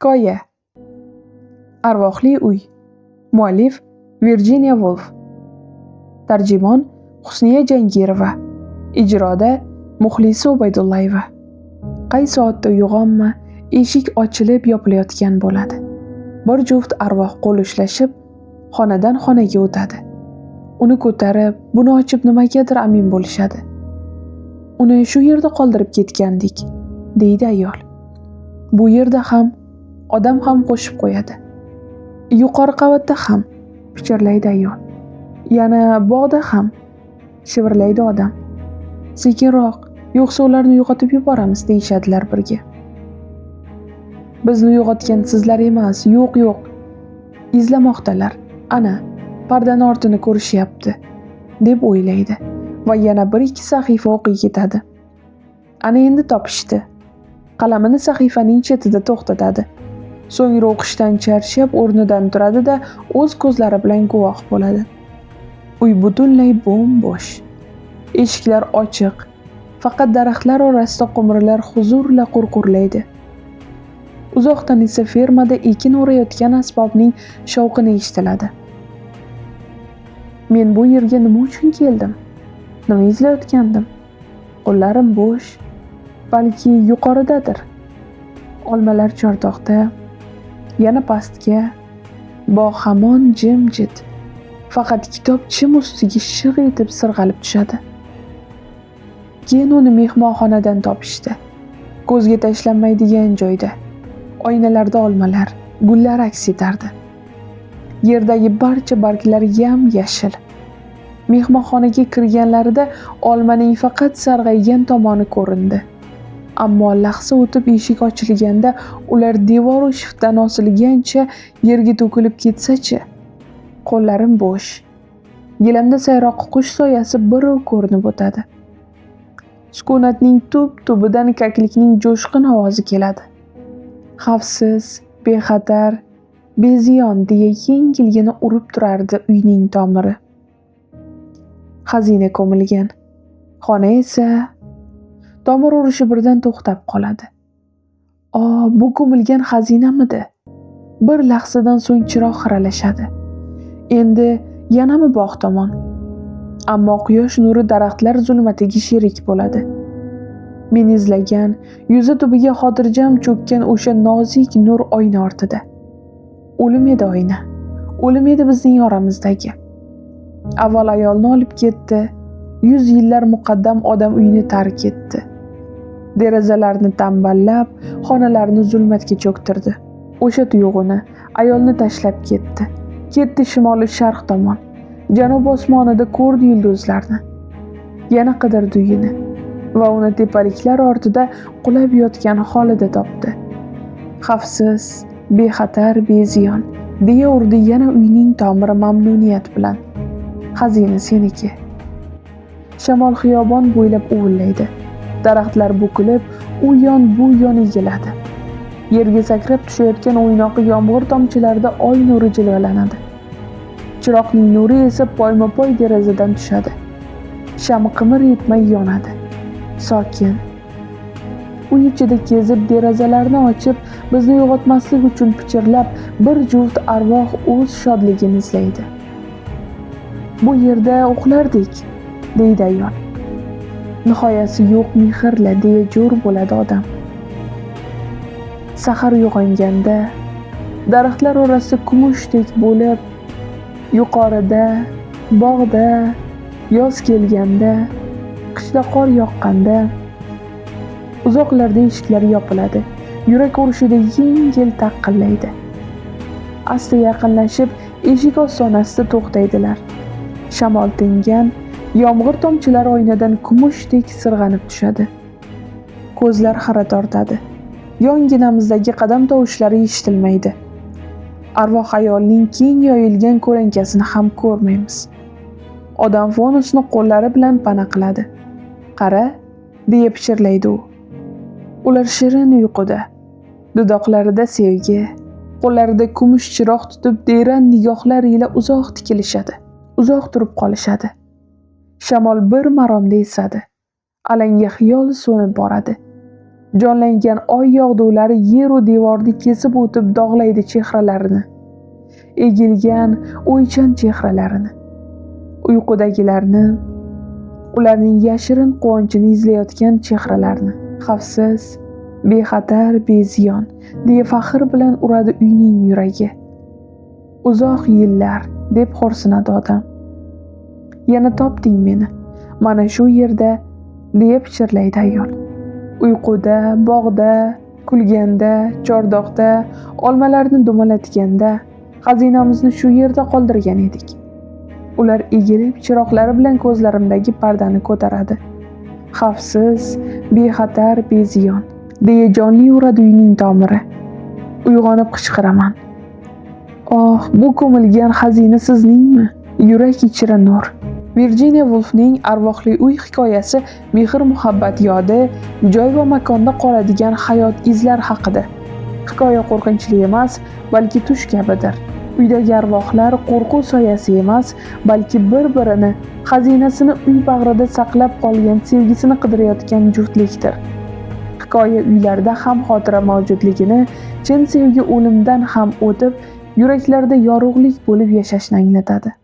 Hikoya. Arvohli uy. Muallif Virginia Woolf. Tarjimon Husniya Jangirova. Ijroda Muxlisa Ubaydullayeva. Qay soatda uyg'onma, eshik ochilib yopilayotgan bo'ladi. Bir juft arvoh qo'l ushlashib, xonadan xonaga o'tadi. Uni ko'tarib, buni ochib nimagadir amin bo'lishadi. Uni shu yerda qoldirib ketgandik, deydi ayol. Bu yerda ham, odam ham qo'shib qo'yadi. Yuqori qavatda ham, pichirlaydi ayol. Yana bog'da ham, shivirlaydi odam. Sekinroq, yo'qsa ularni uyg'otib yuboramiz, deyishadilar birga. Bizni uyg'otgan sizlar emas, yo'q. Izlamoqdalar. Ana, pardani ortini ko'rishyapti, deb o'ylaydi va yana 1-2 sahifa o'qiy ketadi. Ana endi topishdi. Qalamini sahifaning chetida to'xtatadi. So'ngra o'qishdan charchab o'rnidan turadi-da, o'z ko'zlari bilan guvoh bo'ladi. Uy butunlay bo'm-bo'sh. Eshiklar ochiq. Faqat daraxtlar orasida qumrilar huzurla qurqurlaydi. Uzoqdan esa fermada ekin o'rayotgan asbobning shovqini eshitiladi. Men bu yerga nima uchun keldim? Nima izlayotgandim? Qo'llarim bo'sh, balki yuqoridadir. Olmalar chordoqda, yana pastga, bog' hamon jimjit. Faqat kitob chim ustiga shig' etib sirg'alib tushadi. Keyin uni mehmonxonadan topishdi. Ko'zga tashlanmaydigan joyda. Oynalarda olmalar, gullar aks etardi. Yerdagi barcha barglar yam-yashil. Mehmonxonaga kirganlarida olmaning faqat sarg'aygan tomoni ko'rindi. Ammo lahza o'tib eshik ochilganda ular devor shiftdan osilgancha yerga to'kilib ketsa-chi. Qo'llarim bo'sh. Gilamda sayroq qush soyasi birov ko'rinib o'tadi. Sukunatning tub-tubidan kaklikning jo'shqin ovozi keladi. Xavfsiz, bexatar, beziyon deya yengilgina urib turardi uyning tomiri. Xazina ko'milgan. Xona esa tomir urishi birdan to'xtab qoladi. Bu ko'milgan xazinamidi? Bir lahzadan so'ng chiroq xiralashadi. Endi yanami bog' tomon? Ammo quyosh nuri daraxtlar zulmatiga sherik bo'ladi. Men izlagan, yuzi tubiga xotirjam cho'kkan o'sha nozik nur oyna ortida. O'lim edi oyna. O'lim edi bizning oramizdagi. Avval ayolni olib ketdi, 100 yillar muqaddam odam uyini tark etdi. Derazalarni tamballab, xonalarni zulmatga cho'ktirdi. O'sha tuyg'uni ayolni tashlab ketdi. Ketdi shimoli sharq tomon. Janub osmonida ko'rdi yulduzlarni. Yana qidirdi uyini va uni tepaliklar ortida qulab yotgan holida topdi. Xavfsiz, bexatar, beziyon deya urdi yana uyning tomiri mamnuniyat bilan. Xazina seniki. Shamol xiyobon bo'ylab uvillaydi. Daraxtlar bukilib, u yon bu yon egiladi. Yerga sakrab tushayotgan o'ynoqi yomg'ir tomchilarida oy nuri jilvalanadi. Chiroqning nuri esa poyma-poy derazadan tushadi. Sham qimir etmay yonadi. Sokin. Uy ichida kezib derazalarni ochib, bizni uyg'otmaslik uchun pichirlab, bir juft arvoh o'z shodligini izlaydi. Bu yerda uxlardik, deydi ayol. Nihoyasi yo'q mehrla deya jo'r bo'ladi odam. Sahar uyg'onganda daraxtlar orasida kumushdek bo'lib, yuqorida, bog'da, yoz kelganda, qishda qor yoqqanda, uzoqlarda eshiklar yopiladi. Yurak urishida yengil taqillaydi. Asta yaqinlashib, eshik ostonasida to'xtaydilar. Shamol tingan, yomg'ir tomchilari oynadan kumushdek sirg'anib tushadi. Ko'zlar xira tortadi. Yonginamizdagi qadam tovushlari eshitilmaydi. Arvoh ayolning keng yoyilgan ko'lankasini ham ko'rmaymiz. Odam fonusni qo'llari bilan pana qiladi. Qara, deya pichirlaydi u. Ular shirin uyquda. Dudoqlarida sevgi, qo'llarida kumush chiroq tutib teran nigohlar ila uzoq tikilishadi. Uzoq turib qolishadi. Shamol bir maromda esadi. Alanga xiyol so'nib boradi. Jonlangan oy yog'dulari yer u devorni kesib o'tib dog'laydi chehralarini. Egilgan o'ychan chehralarini. Uyqudagilarni, ularning yashirin quvonchini izlayotgan chehralarini. Xavfsiz, bexatar, beziyon deya faxr bilan uradi uyning yuragi. Uzoq yillar deb xo'rsinadi odam. Yana topding meni, mana shu yerda deya pichirlaydi ayol. Uyquda, bog'da, kulganda, chordoqda, olmalarni dumalatganda xazinamizni shu yerda qoldirgan edik. Ular egilib chiroqlari bilan ko'zlarimdagi pardani ko'taradi. Xavfsiz, bexatar, beziyon deya jonli uradi uyning tomiri. Uyg'onib qichqiraman. Oh, bu ko'milgan xazina sizningmi? Yurak ichra nur. Virjiniya Vulfning Arvohli uy hikoyasi mehr-muhabbat yodi, joy va makonda qoladigan hayot izlar haqida. Hikoya qo'rqinchli emas, balki tush kabidir. Uydagi arvohlar qo'rquv soyasi emas, balki bir-birini, xazinasini uy bag'rida saqlab qolgan sevgisini qidirayotgan juftlikdir. Hikoya uylarda ham xotira mavjudligini, chin sevgi o'limdan ham o'tib, yuraklarda yorug'lik bo'lib yashashni anglatadi.